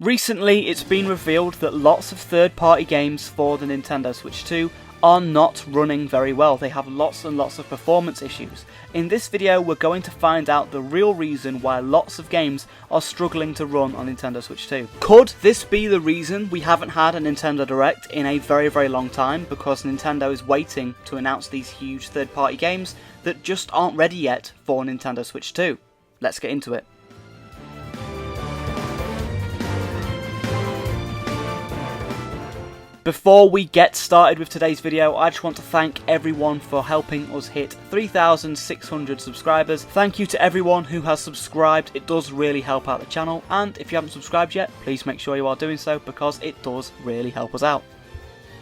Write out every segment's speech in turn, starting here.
Recently, it's been revealed that lots of third-party games for the Nintendo Switch 2 are not running very well. They have lots and lots of performance issues. In this video, we're going to find out the real reason why lots of games are struggling to run on Nintendo Switch 2. Could this be the reason we haven't had a Nintendo Direct in a very, very long time, because Nintendo is waiting to announce these huge third-party games that just aren't ready yet for Nintendo Switch 2? Let's get into it. Before we get started with today's video, I just want to thank everyone for helping us hit 3,600 subscribers. Thank you to everyone who has subscribed. It does really help out the channel, and if you haven't subscribed yet, please make sure you are doing so because it does really help us out.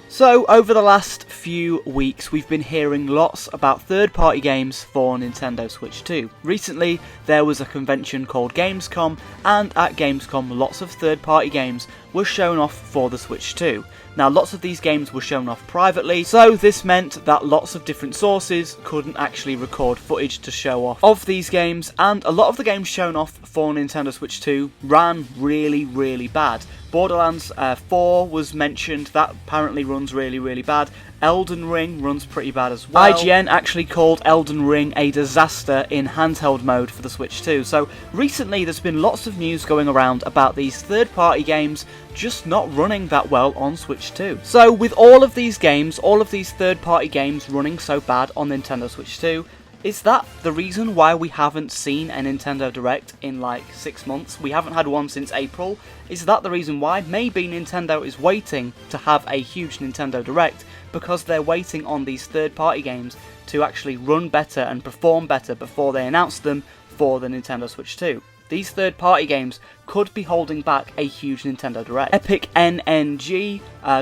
So, over the last few weeks, we've been hearing lots about third-party games for Nintendo Switch 2. Recently, there was a convention called Gamescom, and at Gamescom, lots of third-party games were shown off for the Switch 2. Now, lots of these games were shown off privately, so this meant that lots of different sources couldn't actually record footage to show off of these games, and a lot of the games shown off for Nintendo Switch 2 ran really bad. Borderlands 4 was mentioned. That apparently runs really bad. Elden Ring runs pretty bad as well. IGN actually called Elden Ring a disaster in handheld mode for the Switch 2. So recently there's been lots of news going around about these third-party games just not running that well on Switch 2. So with all of these games, all of these third-party games running so bad on Nintendo Switch 2, is that the reason why we haven't seen a Nintendo Direct in like 6 months? We haven't had one since April. Is that the reason why? Maybe Nintendo is waiting to have a huge Nintendo Direct because they're waiting on these third-party games to actually run better and perform better before they announce them for the Nintendo Switch 2. These third-party games could be holding back a huge Nintendo Direct. Epic NNG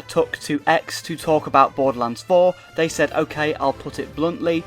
took to X to talk about Borderlands 4. They said, okay, I'll put it bluntly.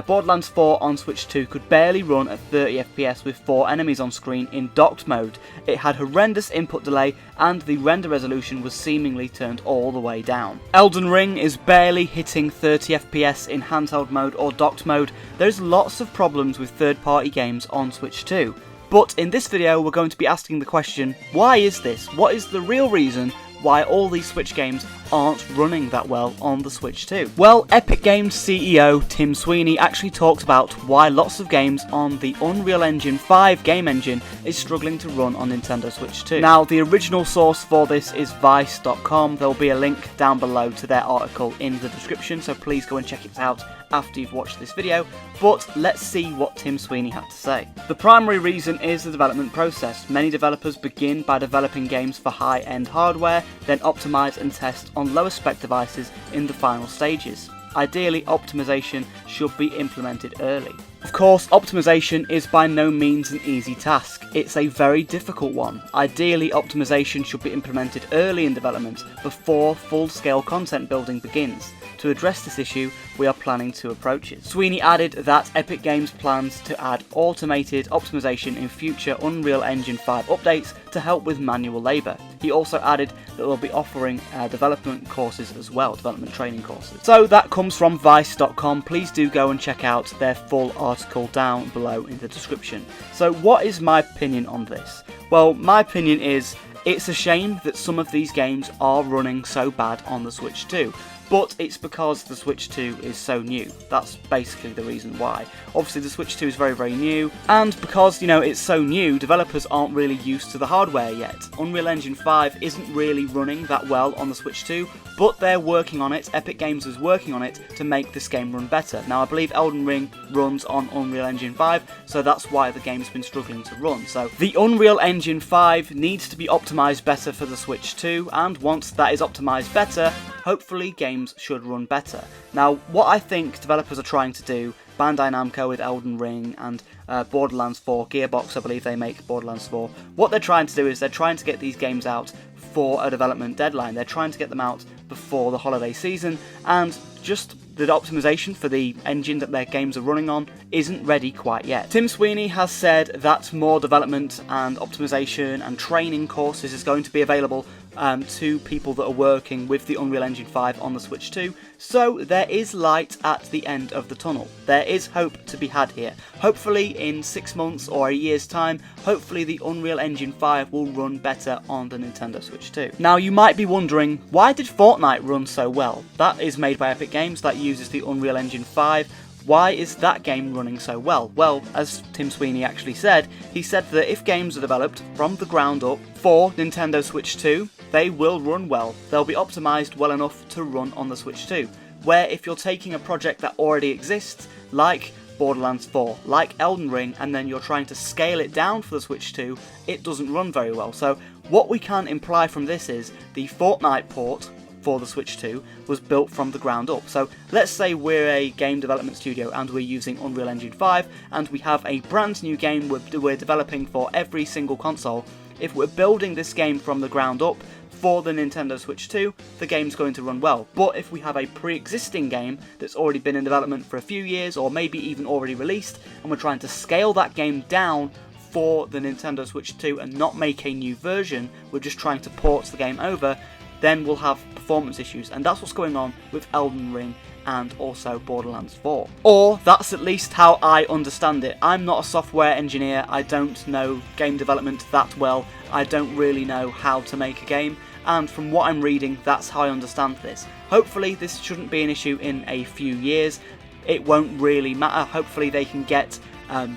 Borderlands 4 on Switch 2 could barely run at 30 FPS with 4 enemies on screen in docked mode. It had horrendous input delay and the render resolution was seemingly turned all the way down. Elden Ring is barely hitting 30 FPS in handheld mode or docked mode. There's lots of problems with third-party games on Switch 2. But in this video we're going to be asking the question, why is this? What is the real reason why all these Switch games aren't running that well on the Switch 2? Well, Epic Games CEO Tim Sweeney actually talked about why lots of games on the Unreal Engine 5 game engine is struggling to run on Nintendo Switch 2. Now, the original source for this is Vice.com. There will be a link down below to their article in the description, so please go and check it out after you've watched this video, but let's see what Tim Sweeney had to say. The primary reason is the development process. Many developers begin by developing games for high-end hardware, then optimize and test on lower spec devices in the final stages. Ideally, optimization should be implemented early. Of course, optimization is by no means an easy task. It's a very difficult one. Ideally, optimization should be implemented early in development, before full-scale content building begins. To address this issue, we are planning two approaches. Sweeney added that Epic Games plans to add automated optimization in future Unreal Engine 5 updates to help with manual labour. He also added that they'll be offering development courses as well, development training courses. So that comes from Vice.com. Please do go and check out their full article down below in the description. So what is my opinion on this? Well, my opinion is it's a shame that some of these games are running so bad on the Switch 2. But it's because the Switch 2 is so new. That's basically the reason why. Obviously the Switch 2 is very new, and because, it's so new, developers aren't really used to the hardware yet. Unreal Engine 5 isn't really running that well on the Switch 2, but they're working on it. Epic Games is working on it to make this game run better. Now, I believe Elden Ring runs on Unreal Engine 5, so that's why the game's been struggling to run. So the Unreal Engine 5 needs to be optimized better for the Switch 2, and once that is optimized better, hopefully games should run better. Now, what I think developers are trying to do, Bandai Namco with Elden Ring and Borderlands 4, Gearbox, I believe they make Borderlands 4, what they're trying to do is they're trying to get these games out for a development deadline. They're trying to get them out before the holiday season, and just the optimization for the engine that their games are running on isn't ready quite yet. Tim Sweeney has said that more development and optimization and training courses is going to be available to people that are working with the Unreal Engine 5 on the Switch 2, so there is light at the end of the tunnel. There is hope to be had here. Hopefully in 6 months or a year's time, hopefully the Unreal Engine 5 will run better on the Nintendo Switch 2. Now you might be wondering, why did Fortnite run so well? That is made by Epic Games, that uses the Unreal Engine 5. Why is that game running so well? Well, as Tim Sweeney actually said, he said that if games are developed from the ground up for Nintendo Switch 2, they will run well. They'll be optimized well enough to run on the Switch 2. Where if you're taking a project that already exists, like Borderlands 4, like Elden Ring, and then you're trying to scale it down for the Switch 2, it doesn't run very well. So what we can imply from this is the Fortnite port for the Switch 2 was built from the ground up. So let's say we're a game development studio and we're using Unreal Engine 5 and we have a brand new game we're developing for every single console. If we're building this game from the ground up for the Nintendo Switch 2, the game's going to run well. But if we have a pre-existing game that's already been in development for a few years or maybe even already released, and we're trying to scale that game down for the Nintendo Switch 2 and not make a new version, we're just trying to port the game over, then we'll have performance issues, and that's what's going on with Elden Ring and also Borderlands 4. Or that's at least how I understand it. I'm not a software engineer, I don't know game development that well, I don't really know how to make a game, and from what I'm reading, that's how I understand this. Hopefully this shouldn't be an issue in a few years, it won't really matter. Hopefully they can get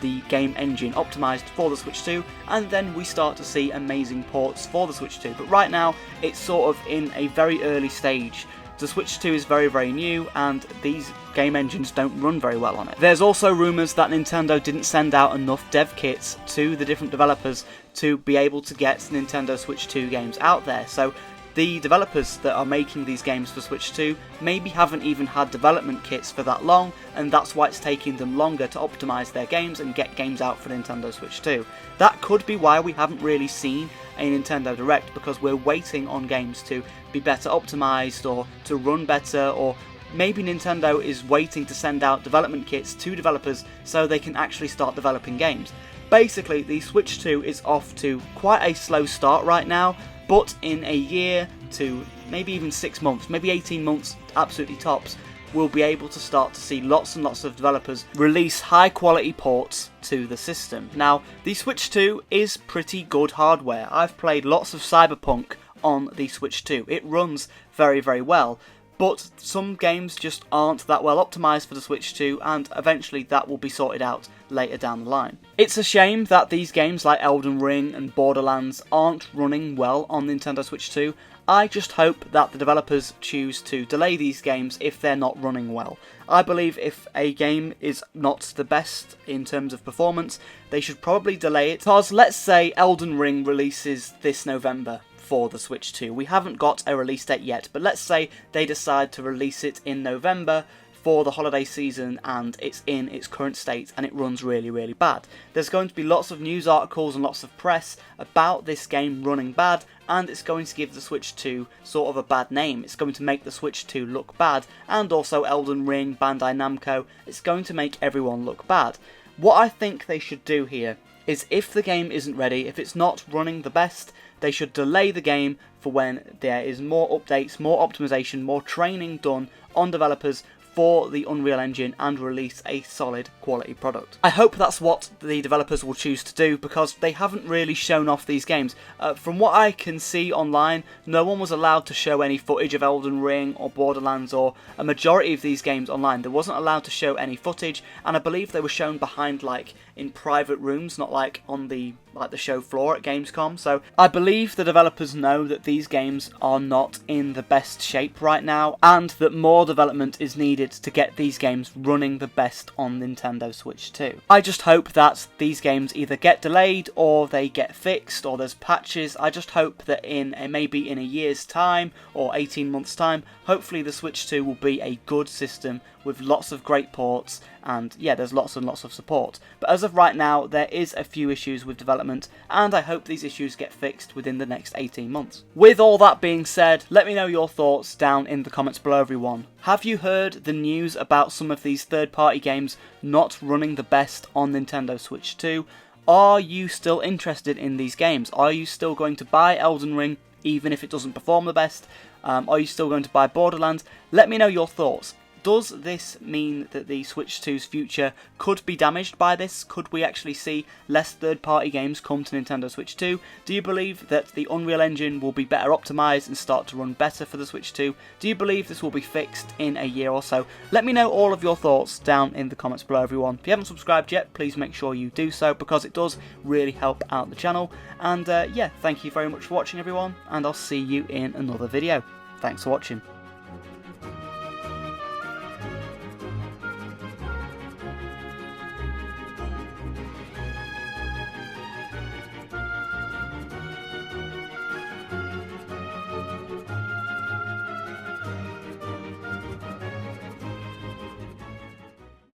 the game engine optimized for the Switch 2, and then we start to see amazing ports for the Switch 2. But right now, it's sort of in a very early stage. The Switch 2 is very, very new, and these game engines don't run very well on it. There's also rumours that Nintendo didn't send out enough dev kits to the different developers to be able to get Nintendo Switch 2 games out there. So the developers that are making these games for Switch 2 maybe haven't even had development kits for that long, and that's why it's taking them longer to optimise their games and get games out for Nintendo Switch 2. That could be why we haven't really seen a Nintendo Direct, because we're waiting on games to be better optimised or to run better, or maybe Nintendo is waiting to send out development kits to developers so they can actually start developing games. Basically, the Switch 2 is off to quite a slow start right now, but in a year to maybe even 6 months, maybe 18 months, absolutely tops, we'll be able to start to see lots and lots of developers release high quality ports to the system. Now, the Switch 2 is pretty good hardware. I've played lots of Cyberpunk on the Switch 2. It runs very, very well. But some games just aren't that well optimised for the Switch 2, and eventually that will be sorted out later down the line. It's a shame that these games like Elden Ring and Borderlands aren't running well on Nintendo Switch 2. I just hope that the developers choose to delay these games if they're not running well. I believe if a game is not the best in terms of performance, they should probably delay it, because let's say Elden Ring releases this November for the Switch 2. We haven't got a release date yet, but let's say they decide to release it in November for the holiday season and it's in its current state and it runs really, really bad. There's going to be lots of news articles and lots of press about this game running bad, and it's going to give the Switch 2 sort of a bad name. It's going to make the Switch 2 look bad, and also Elden Ring, Bandai Namco, it's going to make everyone look bad. What I think they should do here is, if the game isn't ready, if it's not running the best, they should delay the game for when there is more updates, more optimization, more training done on developers for the Unreal Engine, and release a solid quality product. I hope that's what the developers will choose to do, because they haven't really shown off these games. From what I can see online, no one was allowed to show any footage of Elden Ring or Borderlands or a majority of these games online. They wasn't allowed to show any footage, and I believe they were shown behind, like, in private rooms, not like on the show floor at Gamescom. So I believe the developers know that these games are not in the best shape right now, and that more development is needed to get these games running the best on Nintendo Switch 2. I just hope that these games either get delayed or they get fixed or there's patches. I just hope that maybe in a year's time or 18 months time, hopefully the Switch 2 will be a good system with lots of great ports, and yeah, there's lots and lots of support. But as of right now, there is a few issues with development, and I hope these issues get fixed within the next 18 months. With all that being said, let me know your thoughts down in the comments below, everyone. Have you heard the news about some of these third-party games not running the best on Nintendo Switch 2? Are you still interested in these games? Are you still going to buy Elden Ring, even if it doesn't perform the best? Are you still going to buy Borderlands? Let me know your thoughts. Does this mean that the Switch 2's future could be damaged by this? Could we actually see less third-party games come to Nintendo Switch 2? Do you believe that the Unreal Engine will be better optimised and start to run better for the Switch 2? Do you believe this will be fixed in a year or so? Let me know all of your thoughts down in the comments below, everyone. If you haven't subscribed yet, please make sure you do so, because it does really help out the channel. And yeah, thank you very much for watching, everyone, and I'll see you in another video. Thanks for watching.